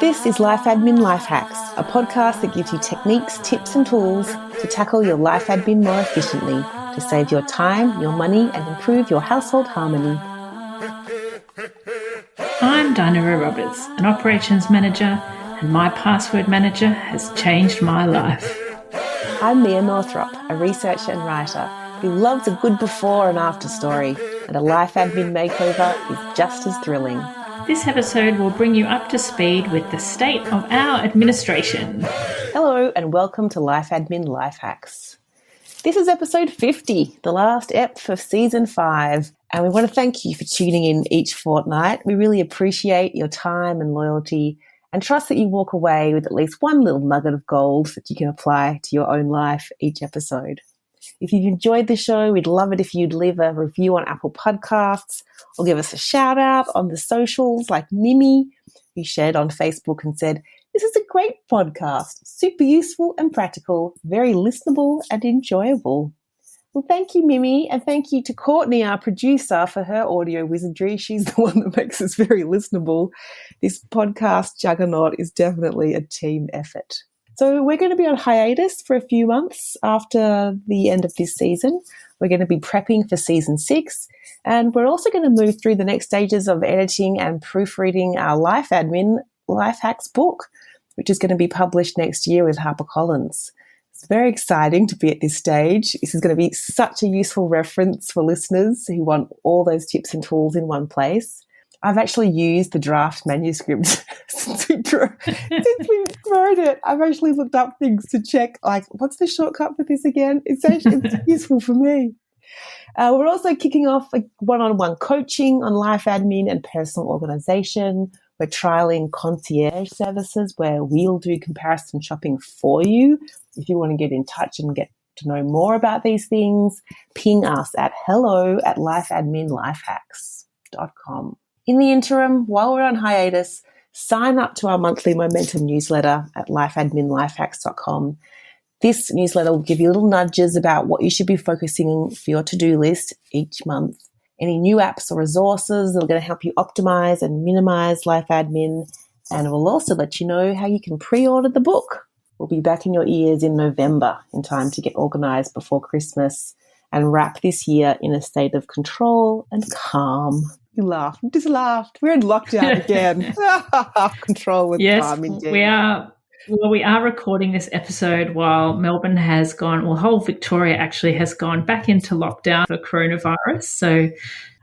This is Life Admin Life Hacks, a podcast that gives you techniques, tips and tools to tackle your life admin more efficiently, to save your time, your money and improve your household harmony. I'm Dinah Roberts, an operations manager, and my password manager has changed my life. I'm Mia a researcher and writer who loves a good before and after story, and a life admin makeover is just as thrilling. This episode will bring you up to speed with the state of our administration. Hello and welcome to Life Admin Life Hacks. This is episode 50, the last ep for season 5, and we want to thank you for tuning in each fortnight. We really appreciate your time and loyalty and trust that you walk away with at least one little nugget of gold that you can apply to your own life each episode. If you've enjoyed the show, we'd love it if you'd leave a review on Apple Podcasts or give us a shout out on the socials like Mimi, who shared on Facebook and said, "This is a great podcast, super useful and practical, very listenable and enjoyable." Well, thank you, Mimi, and thank you to Courtney, our producer, for her audio wizardry. She's the one that makes us very listenable. This podcast juggernaut is definitely a team effort. So we're going to be on hiatus for a few months after the end of this season. We're going to be prepping for season 6, and we're also going to move through the next stages of editing and proofreading our Life Admin Life Hacks book, which is going to be published next year with HarperCollins. It's very exciting to be at this stage. This is going to be such a useful reference for listeners who want all those tips and tools in one place. I've actually used the draft manuscript since we wrote it. I've actually looked up things to check, like, what's the shortcut for this again? It's useful for me. We're also kicking off one-on-one coaching on life admin and personal organisation. We're trialling concierge services where we'll do comparison shopping for you. If you want to get in touch and get to know more about these things, ping us at hello@lifeadminlifehacks.com. In the interim, while we're on hiatus, sign up to our monthly momentum newsletter at lifeadminlifehacks.com. This newsletter will give you little nudges about what you should be focusing on for your to-do list each month. Any new apps or resources that are going to help you optimize and minimize life admin, and it will also let you know how you can pre-order the book. We'll be back in your ears in November in time to get organized before Christmas and wrap this year in a state of control and calm. You laughed. You just laughed. We're in lockdown again. Control and calm indeed. We are. Well, we are recording this episode while Melbourne has gone, well, whole Victoria actually has gone back into lockdown for coronavirus. So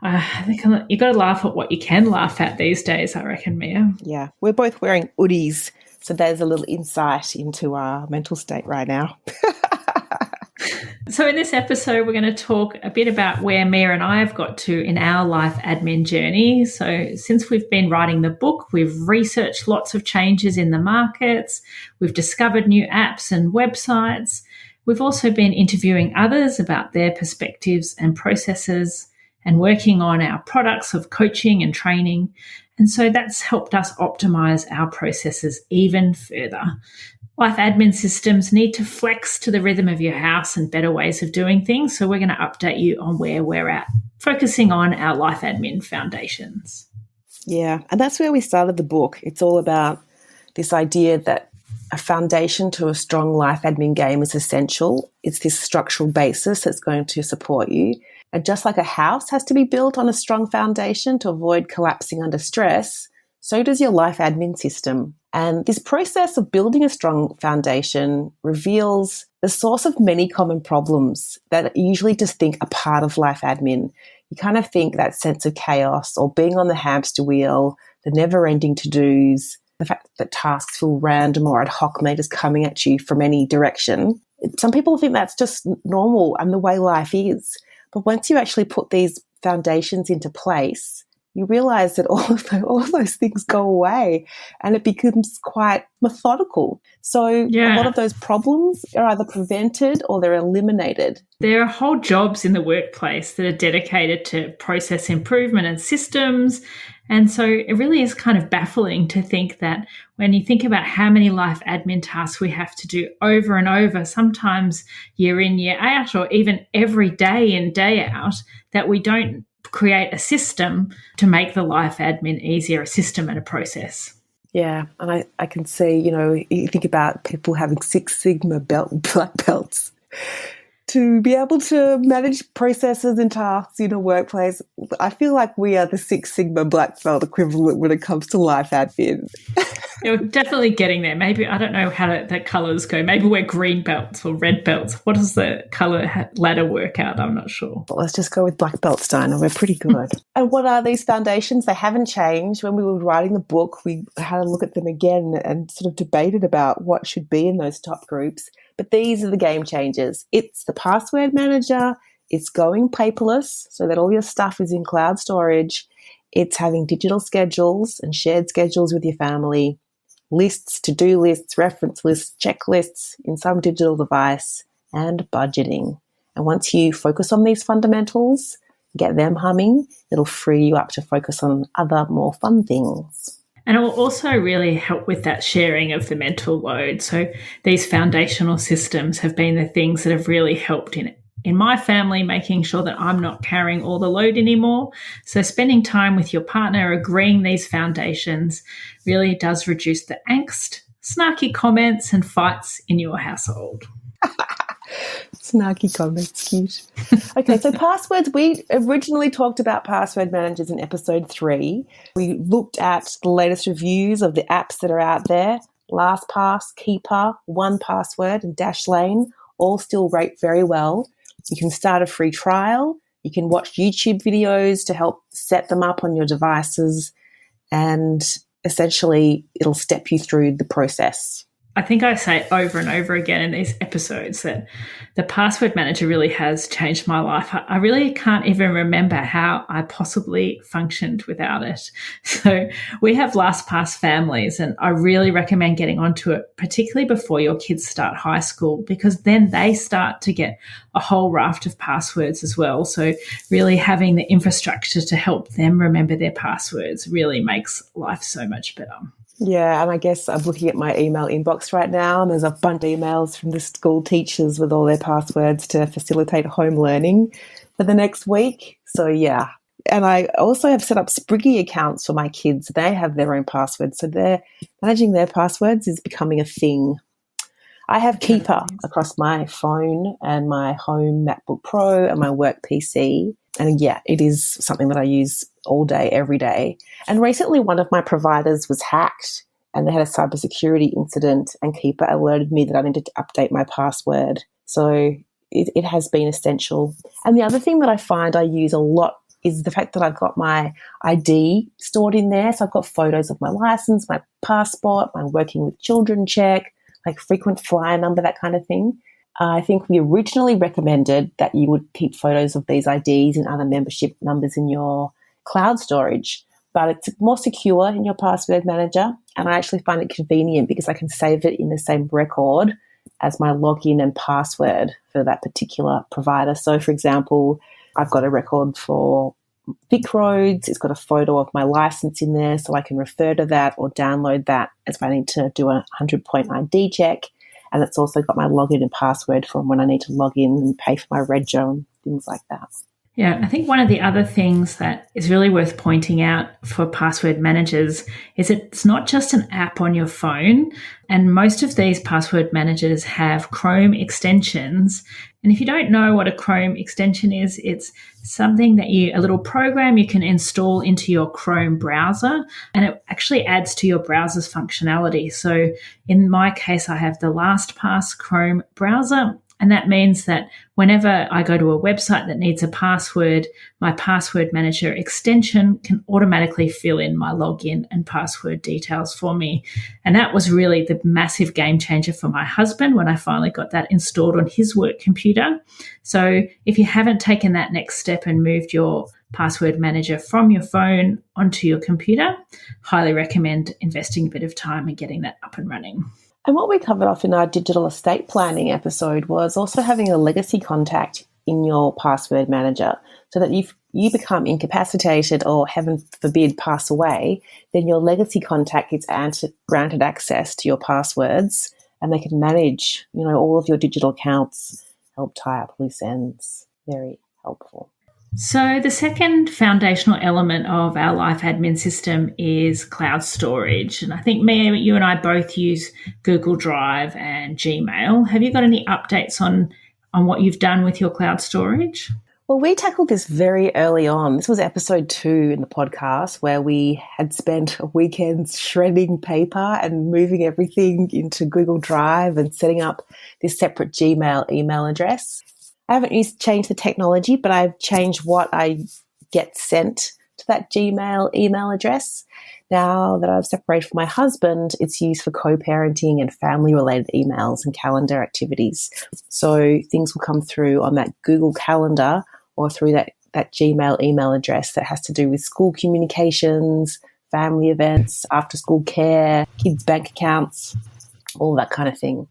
I think you've got to laugh at what you can laugh at these days, I reckon, Mia. Yeah, we're both wearing hoodies, so there's a little insight into our mental state right now. So in this episode, we're going to talk a bit about where Mia and I have got to in our life admin journey. So since we've been writing the book, we've researched lots of changes in the markets. We've discovered new apps and websites. We've also been interviewing others about their perspectives and processes and working on our products of coaching and training. And so that's helped us optimize our processes even further. Life admin systems need to flex to the rhythm of your house and better ways of doing things. So we're going to update you on where we're at, focusing on our life admin foundations. Yeah, and that's where we started the book. It's all about this idea that a foundation to a strong life admin game is essential. It's this structural basis that's going to support you. And just like a house has to be built on a strong foundation to avoid collapsing under stress, so does your life admin system. And this process of building a strong foundation reveals the source of many common problems that usually just think are part of life admin. You kind of think that sense of chaos or being on the hamster wheel, the never-ending to-dos, the fact that tasks feel random or ad hoc and they're just coming at you from any direction. Some people think that's just normal and the way life is. But once you actually put these foundations into place, you realize that all of those things go away and it becomes quite methodical. So a lot of those problems are either prevented or they're eliminated. There are whole jobs in the workplace that are dedicated to process improvement and systems. And so it really is kind of baffling to think that when you think about how many life admin tasks we have to do over and over, sometimes year in, year out, or even every day in, day out, that we don't create a system to make the life admin easier, a system and a process. Yeah, and I can see, you think about people having Six Sigma black belts to be able to manage processes and tasks in a workplace. I feel like we are the Six Sigma black belt equivalent when it comes to life admin. You're definitely getting there. Maybe, I don't know how the colours go. Maybe we're green belts or red belts. What does the colour ladder work out? I'm not sure. Well, let's just go with black belts, Dinah. We're pretty good. And what are these foundations? They haven't changed. When we were writing the book, we had a look at them again and sort of debated about what should be in those top groups. But these are the game changers. It's the password manager. It's going paperless so that all your stuff is in cloud storage. It's having digital schedules and shared schedules with your family, lists, to-do lists, reference lists, checklists in some digital device, and budgeting. And once you focus on these fundamentals, get them humming, it'll free you up to focus on other more fun things. And it will also really help with that sharing of the mental load. So these foundational systems have been the things that have really helped in my family, making sure that I'm not carrying all the load anymore. So spending time with your partner, agreeing these foundations really does reduce the angst, snarky comments and fights in your household. Snarky comments, cute. Okay, so passwords. We originally talked about password managers in episode 3. We looked at the latest reviews of the apps that are out there. LastPass, Keeper, 1Password, and Dashlane all still rate very well. You can start a free trial. You can watch YouTube videos to help set them up on your devices, and essentially it'll step you through the process. I think I say over and over again in these episodes that the password manager really has changed my life. I really can't even remember how I possibly functioned without it. So we have LastPass families, and I really recommend getting onto it, particularly before your kids start high school, because then they start to get a whole raft of passwords as well. So really having the infrastructure to help them remember their passwords really makes life so much better. Yeah, and I guess I'm looking at my email inbox right now, and there's a bunch of emails from the school teachers with all their passwords to facilitate home learning for the next week. So, yeah. And I also have set up Spriggy accounts for my kids. They have their own passwords, so managing their passwords is becoming a thing. I have Keeper across my phone and my home MacBook Pro and my work PC. And yeah, it is something that I use all day, every day. And recently one of my providers was hacked and they had a cybersecurity incident, and Keeper alerted me that I needed to update my password. So it has been essential. And the other thing that I find I use a lot is the fact that I've got my ID stored in there. So I've got photos of my license, my passport, my working with children check, like frequent flyer number, that kind of thing. I think we originally recommended that you would keep photos of these IDs and other membership numbers in your cloud storage, but it's more secure in your password manager. And I actually find it convenient because I can save it in the same record as my login and password for that particular provider. So, for example, I've got a record for Vic Roads. It's got a photo of my license in there, so I can refer to that or download that as if I need to do a 100-point ID check. And it's also got my login and password from when I need to log in and pay for my rego and things like that. Yeah, I think one of the other things that is really worth pointing out for password managers is it's not just an app on your phone, and most of these password managers have Chrome extensions. And if you don't know what a Chrome extension is, it's something that a little program you can install into your Chrome browser, and it actually adds to your browser's functionality. So in my case, I have the LastPass Chrome browser. And that means that whenever I go to a website that needs a password, my password manager extension can automatically fill in my login and password details for me. And that was really the massive game changer for my husband when I finally got that installed on his work computer. So if you haven't taken that next step and moved your password manager from your phone onto your computer, highly recommend investing a bit of time and getting that up and running. And what we covered off in our digital estate planning episode was also having a legacy contact in your password manager, so that if you become incapacitated or, heaven forbid, pass away, then your legacy contact gets granted access to your passwords, and they can manage, all of your digital accounts, help tie up loose ends. Very helpful. So, the second foundational element of our life admin system is cloud storage. And I think, Mia, you and I both use Google Drive and Gmail. Have you got any updates on what you've done with your cloud storage? Well, we tackled this very early on. This was episode 2 in the podcast where we had spent a weekend shredding paper and moving everything into Google Drive and setting up this separate Gmail email address. I haven't changed the technology, but I've changed what I get sent to that Gmail email address. Now that I've separated from my husband, it's used for co-parenting and family-related emails and calendar activities. So things will come through on that Google Calendar or through that Gmail email address that has to do with school communications, family events, after-school care, kids' bank accounts, all that kind of thing.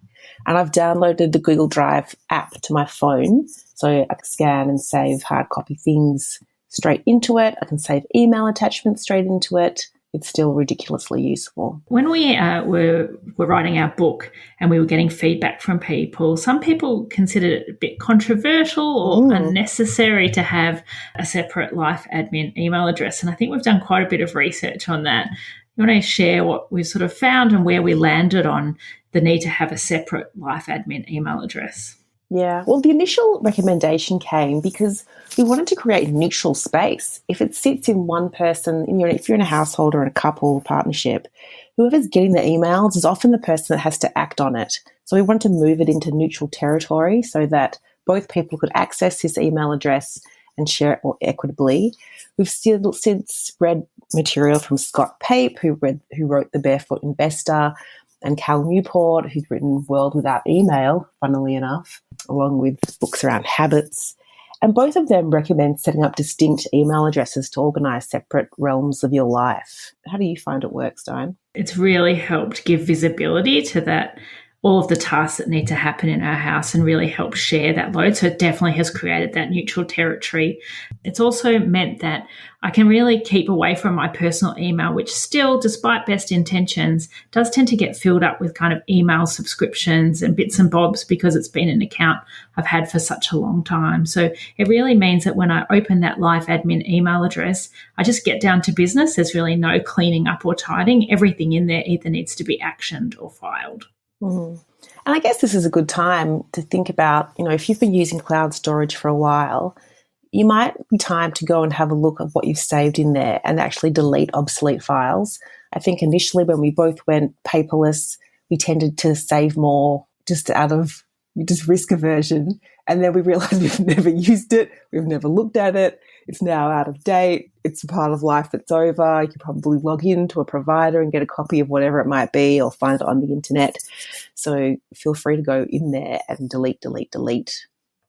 And I've downloaded the Google Drive app to my phone so I can scan and save hard copy things straight into it. I can save email attachments straight into it. It's still ridiculously useful. When we were writing our book and we were getting feedback from people, some people considered it a bit controversial or unnecessary to have a separate life admin email address. And I think we've done quite a bit of research on that. You want to share what we've sort of found and where we landed on the need to have a separate life admin email address? Yeah, well, the initial recommendation came because we wanted to create neutral space. If it sits in one person, if you're in a household or in a couple partnership, whoever's getting the emails is often the person that has to act on it. So we wanted to move it into neutral territory so that both people could access this email address and share it more equitably. We've still since read material from Scott Pape, who wrote The Barefoot Investor, and Cal Newport, who's written World Without Email, funnily enough, along with books around habits. And both of them recommend setting up distinct email addresses to organise separate realms of your life. How do you find it works, Diane? It's really helped give visibility to that, all of the tasks that need to happen in our house, and really help share that load. So it definitely has created that neutral territory. It's also meant that I can really keep away from my personal email, which still, despite best intentions, does tend to get filled up with kind of email subscriptions and bits and bobs because it's been an account I've had for such a long time. So it really means that when I open that life admin email address, I just get down to business. There's really no cleaning up or tidying. Everything in there either needs to be actioned or filed. And I guess this is a good time to think about, if you've been using cloud storage for a while, you might be time to go and have a look at what you've saved in there and actually delete obsolete files. I think initially when we both went paperless, we tended to save more just out of risk aversion. And then we realized we've never used it. We've never looked at it. It's now out of date. It's a part of life that's over. You can probably log into a provider and get a copy of whatever it might be or find it on the internet. So feel free to go in there and delete.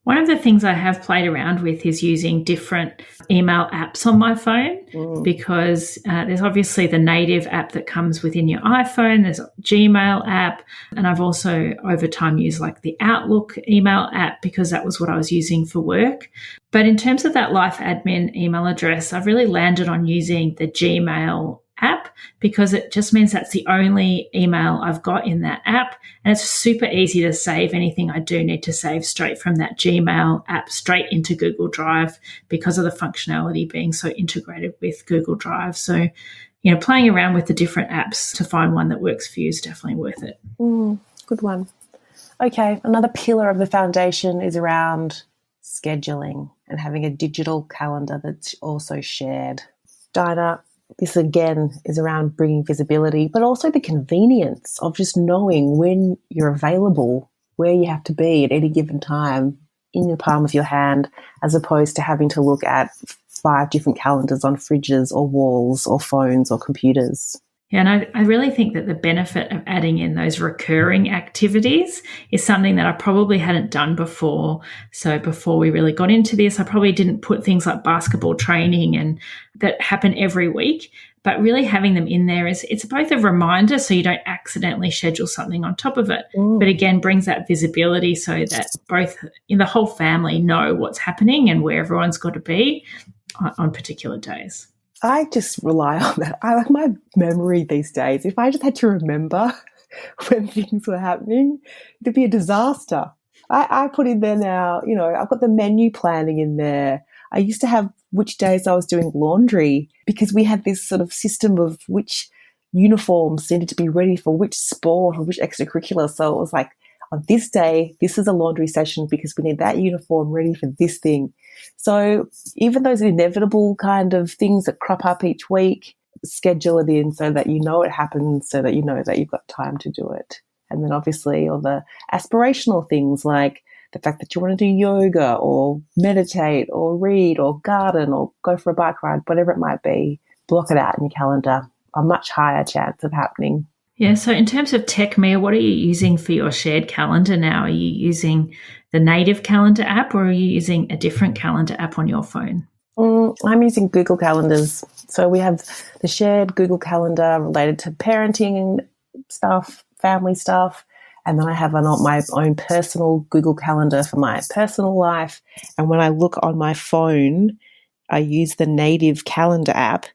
One of the things I have played around with is using different email apps on my phone because there's obviously the native app that comes within your iPhone. There's a Gmail app. And I've also over time used like the Outlook email app because that was what I was using for work. But in terms of that life admin email address, I've really landed on using the Gmail app because it just means that's the only email I've got in that app, and it's super easy to save anything I do need to save straight from that Gmail app straight into Google Drive because of the functionality being so integrated with Google Drive. So, playing around with the different apps to find one that works for you is definitely worth it. Good one. Okay, another pillar of the foundation is around scheduling and having a digital calendar that's also shared. Dinah, this again is around bringing visibility, but also the convenience of just knowing when you're available, where you have to be at any given time in the palm of your hand, as opposed to having to look at 5 different calendars on fridges or walls or phones or computers. Yeah, and I really think that the benefit of adding in those recurring activities is something that I probably hadn't done before. So before we really got into this, I probably didn't put things like basketball training and that happen every week. But really having them in there it's both a reminder so you don't accidentally schedule something on top of it, but again brings that visibility so that both in the whole family know what's happening and where everyone's got to be on particular days. I just rely on that. I like my memory these days. If I just had to remember when things were happening, it'd be a disaster. I put in there now, I've got the menu planning in there. I used to have which days I was doing laundry because we had this sort of system of which uniforms needed to be ready for which sport or which extracurricular. So it was like, on this day, this is a laundry session because we need that uniform ready for this thing. So even those inevitable kind of things that crop up each week, schedule it in so that you know it happens, so that you know that you've got time to do it. And then obviously all the aspirational things like the fact that you want to do yoga or meditate or read or garden or go for a bike ride, whatever it might be, block it out in your calendar. A much higher chance of happening. Yeah, so in terms of tech, Mia, what are you using for your shared calendar now? Are you using the native calendar app or are you using a different calendar app on your phone? I'm using Google Calendars. So we have the shared Google Calendar related to parenting stuff, family stuff, and then I have my own personal Google Calendar for my personal life. And when I look on my phone, I use the native calendar app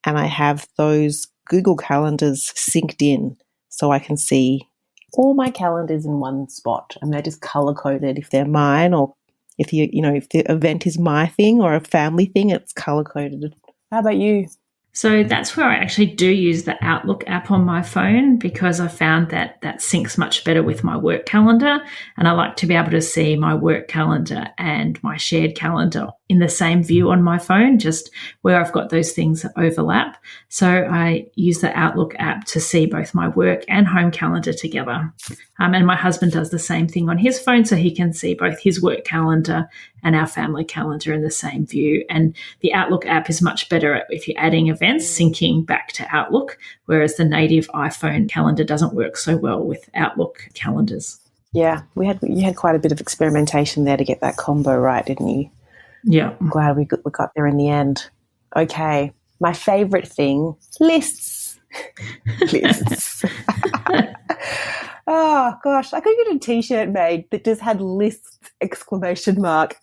and I have those Google Calendars synced in so I can see all my calendars in one spot, and they're just color coded if they're mine, or if if the event is my thing or a family thing, it's color coded. How about you? So that's where I actually do use the Outlook app on my phone because I found that syncs much better with my work calendar. And I like to be able to see my work calendar and my shared calendar in the same view on my phone, just where I've got those things that overlap. So I use the Outlook app to see both my work and home calendar together. And my husband does the same thing on his phone, so he can see both his work calendar and our family calendar in the same view. And the Outlook app is much better at, if you're adding events, syncing back to Outlook, whereas the native iPhone calendar doesn't work so well with Outlook calendars. Yeah, you had quite a bit of experimentation there to get that combo right, didn't you? Yeah. I'm glad we got there in the end. Okay, my favourite thing, lists. Lists. Oh, gosh, I could get a T-shirt made that just had lists, !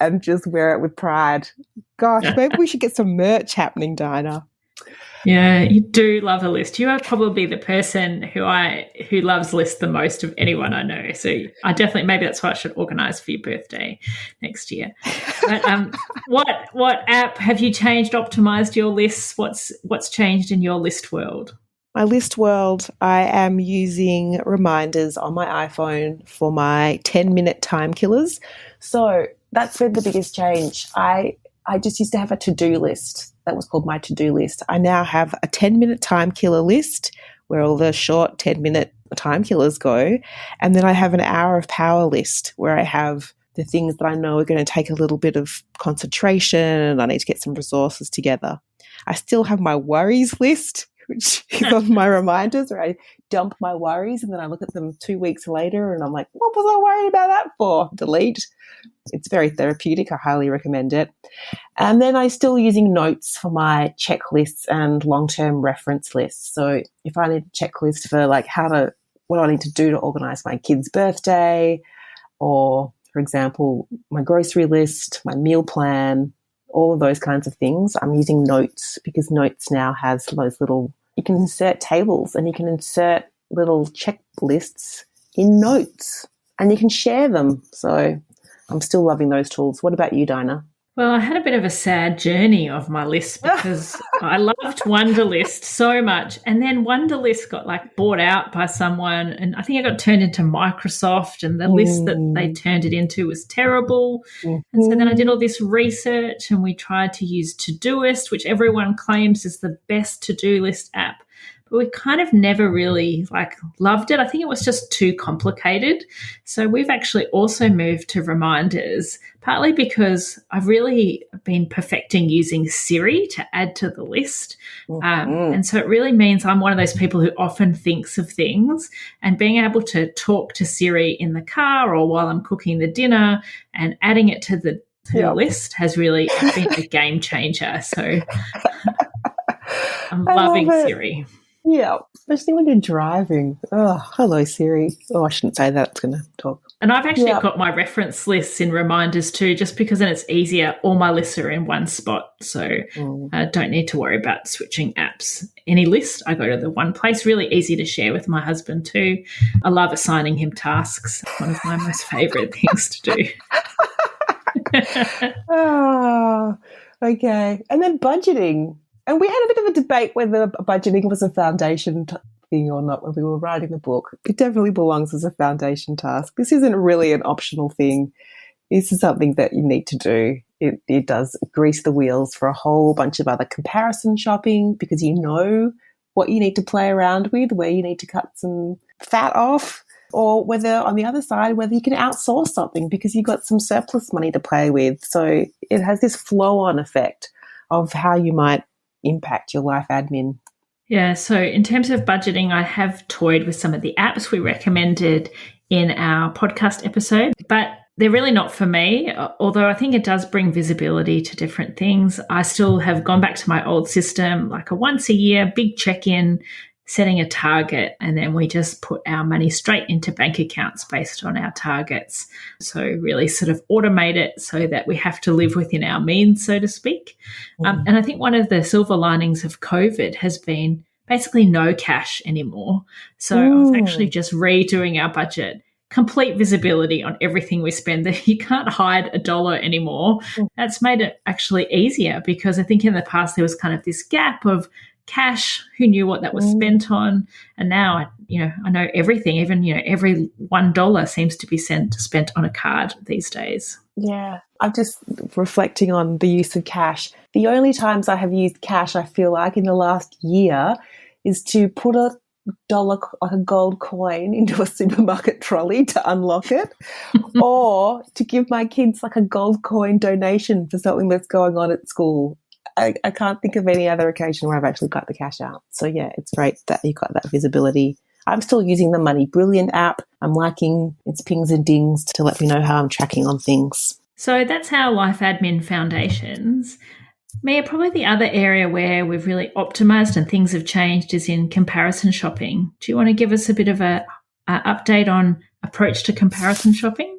And just wear it with pride. Gosh, maybe we should get some merch happening, Dinah. Yeah, you do love a list. You are probably the person who loves lists the most of anyone I know. So I definitely, maybe that's what I should organise for your birthday next year. But what app have you changed, optimised your lists? What's changed in your list world? My list world, I am using reminders on my iPhone for my 10-minute time killers. So that's been the biggest change. I just used to have a to-do list. That was called my to-do list. I now have a 10-minute time killer list where all the short 10-minute time killers go. And then I have an hour of power list where I have the things that I know are going to take a little bit of concentration and I need to get some resources together. I still have my worries list, which is on my reminders, where I dump my worries and then I look at them 2 weeks later and I'm like, what was I worried about that for? Delete. It's very therapeutic. I highly recommend it. And then I'm still using notes for my checklists and long-term reference lists. So if I need a checklist for like what do I need to do to organize my kid's birthday, or for example, my grocery list, my meal plan, all of those kinds of things, I'm using notes because notes now has those little, you can insert tables and you can insert little checklists in notes and you can share them. So I'm still loving those tools. What about you, Dinah? Well, I had a bit of a sad journey of my list because I loved Wunderlist so much. And then Wunderlist got bought out by someone and I think it got turned into Microsoft and the list that they turned it into was terrible. And so then I did all this research and we tried to use Todoist, which everyone claims is the best to-do list app. But we kind of never really loved it. I think it was just too complicated. So we've actually also moved to reminders, partly because I've really been perfecting using Siri to add to the list. And so it really means I'm one of those people who often thinks of things, and being able to talk to Siri in the car or while I'm cooking the dinner and adding it to the list has really been a game changer. So I'm loving Siri. Yeah, especially when you're driving. Oh, hello, Siri. Oh, I shouldn't say that. It's going to talk. And I've actually got my reference lists in reminders too, just because then it's easier. All my lists are in one spot, so I don't need to worry about switching apps. Any list, I go to the one place. Really easy to share with my husband too. I love assigning him tasks. It's one of my most favourite things to do. Okay. And then budgeting. And we had a bit of a debate whether budgeting was a foundation thing or not when we were writing the book. It definitely belongs as a foundation task. This isn't really an optional thing. This is something that you need to do. It does grease the wheels for a whole bunch of other comparison shopping because you know what you need to play around with, where you need to cut some fat off, or whether on the other side, whether you can outsource something because you've got some surplus money to play with. So it has this flow-on effect of how you might impact your life admin. Yeah, so in terms of budgeting, I have toyed with some of the apps we recommended in our podcast episode, but they're really not for me, although I think it does bring visibility to different things. I still have gone back to my old system, like a once a year big check-in, setting a target, and then we just put our money straight into bank accounts based on our targets. So really sort of automate it so that we have to live within our means, so to speak. And I think one of the silver linings of COVID has been basically no cash anymore. So I was actually just redoing our budget, complete visibility on everything we spend. You can't hide $1 anymore. That's made it actually easier because I think in the past there was kind of this gap of cash, who knew what that was spent on, and now I know everything. Even every $1 seems to be spent on a card these days. Yeah, I'm just reflecting on the use of cash. The only times I have used cash, I feel like in the last year, is to put a dollar, like a gold coin, into a supermarket trolley to unlock it, or to give my kids like a gold coin donation for something that's going on at school. I can't think of any other occasion where I've actually got the cash out. So, yeah, it's great that you got that visibility. I'm still using the Money Brilliant app. I'm liking its pings and dings to let me know how I'm tracking on things. So that's our life admin foundations. Mia, probably the other area where we've really optimized and things have changed is in comparison shopping. Do you want to give us a bit of a update on approach to comparison shopping?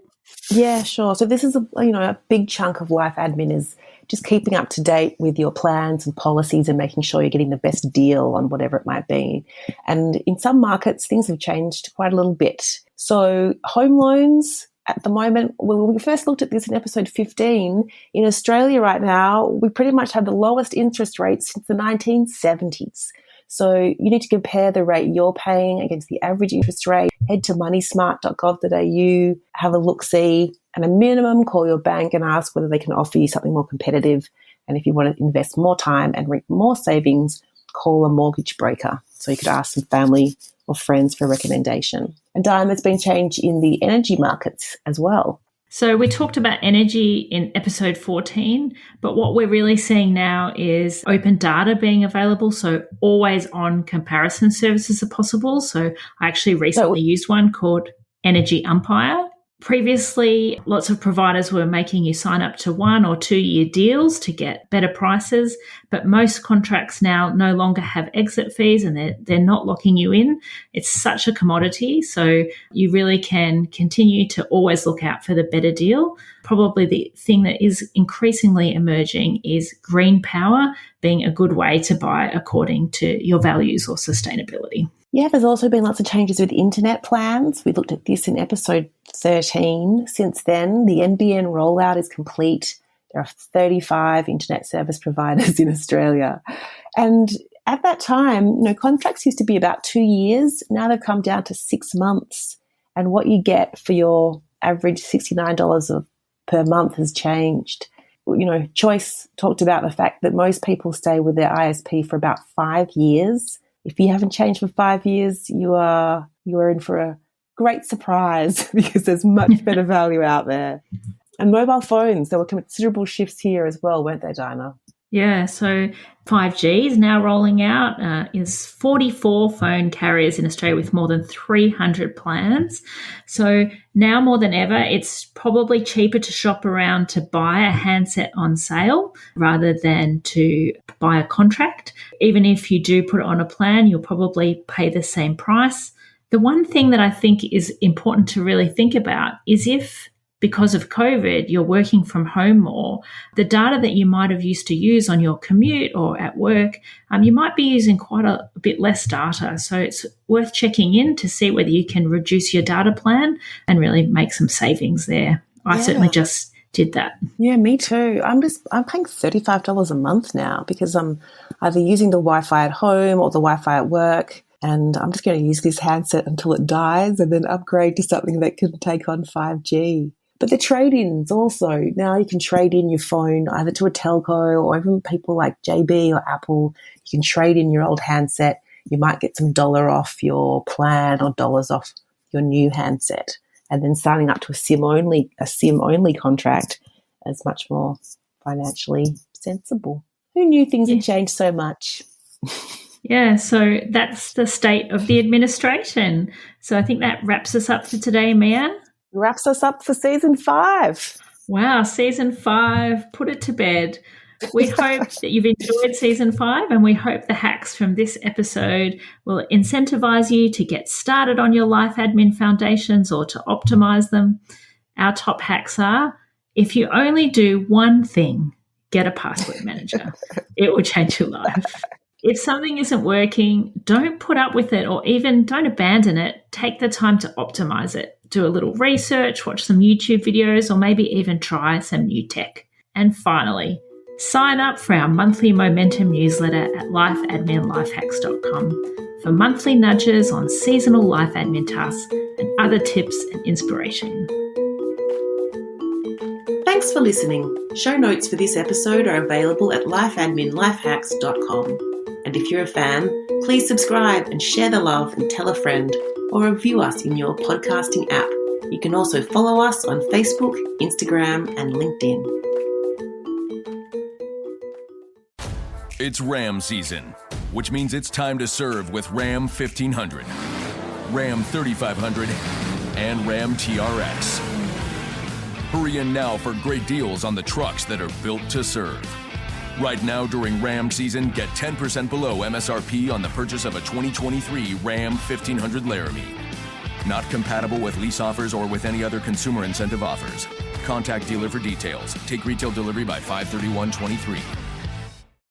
Yeah, sure. So this is a big chunk of life admin is just keeping up to date with your plans and policies and making sure you're getting the best deal on whatever it might be. And in some markets, things have changed quite a little bit. So home loans at the moment, when we first looked at this in episode 15, in Australia right now, we pretty much have the lowest interest rates since the 1970s. So you need to compare the rate you're paying against the average interest rate. Head to moneysmart.gov.au, have a look-see, and a minimum call your bank and ask whether they can offer you something more competitive. And if you want to invest more time and reap more savings, call a mortgage broker. So you could ask some family or friends for a recommendation. And there's been change in the energy markets as well. So we talked about energy in episode 14, but what we're really seeing now is open data being available. So always on comparison services are possible. So I actually recently used one called Energy Umpire. Previously, lots of providers were making you sign up to 1 or 2 year deals to get better prices, but most contracts now no longer have exit fees and they're not locking you in. It's such a commodity, so you really can continue to always look out for the better deal. Probably the thing that is increasingly emerging is green power being a good way to buy according to your values or sustainability. Yeah, there's also been lots of changes with internet plans. We looked at this in episode 13. Since then, the NBN rollout is complete. There are 35 internet service providers in Australia. And at that time, contracts used to be about 2 years. Now they've come down to 6 months. And what you get for your average $69 per month has changed. Choice talked about the fact that most people stay with their ISP for about 5 years. If you haven't changed for 5 years, you are in for a great surprise because there's much better value out there. And mobile phones, there were considerable shifts here as well, weren't there, Dinah? Yeah, so 5G is now rolling out. Is 44 phone carriers in Australia with more than 300 plans. So now more than ever, it's probably cheaper to shop around to buy a handset on sale rather than to buy a contract. Even if you do put it on a plan, you'll probably pay the same price. The one thing that I think is important to really think about is if, because of COVID, you're working from home more, the data that you might have used to use on your commute or at work, you might be using quite a bit less data. So it's worth checking in to see whether you can reduce your data plan and really make some savings there. I certainly just did that. Yeah, me too. I'm paying $35 a month now because I'm either using the Wi-Fi at home or the Wi-Fi at work, and I'm just going to use this handset until it dies and then upgrade to something that can take on 5G. But the trade-ins also, now you can trade in your phone either to a telco or even people like JB or Apple. You can trade in your old handset. You might get some dollar off your plan or dollars off your new handset. And then signing up to a SIM only contract is much more financially sensible. Who knew things had changed so much? Yeah, so that's the state of the administration. So I think that wraps us up for today, Mia. Wraps us up for season 5. Wow, season 5, put it to bed. We hope that you've enjoyed season 5, and we hope the hacks from this episode will incentivize you to get started on your life admin foundations or to optimize them. Our top hacks are, if you only do one thing, get a password manager. It will change your life. If something isn't working, don't put up with it or even don't abandon it. Take the time to optimize it. Do a little research, watch some YouTube videos, or maybe even try some new tech. And finally, sign up for our monthly momentum newsletter at lifeadminlifehacks.com for monthly nudges on seasonal life admin tasks and other tips and inspiration. Thanks for listening. Show notes for this episode are available at lifeadminlifehacks.com. And if you're a fan, please subscribe and share the love and tell a friend or review us in your podcasting app. You can also follow us on Facebook, Instagram, and LinkedIn. It's Ram season, which means it's time to serve with Ram 1500, Ram 3500, and Ram TRX. Hurry in now for great deals on the trucks that are built to serve. Right now during Ram season, get 10% below MSRP on the purchase of a 2023 Ram 1500 Laramie. Not compatible with lease offers or with any other consumer incentive offers. Contact dealer for details. Take retail delivery by 5/31/23.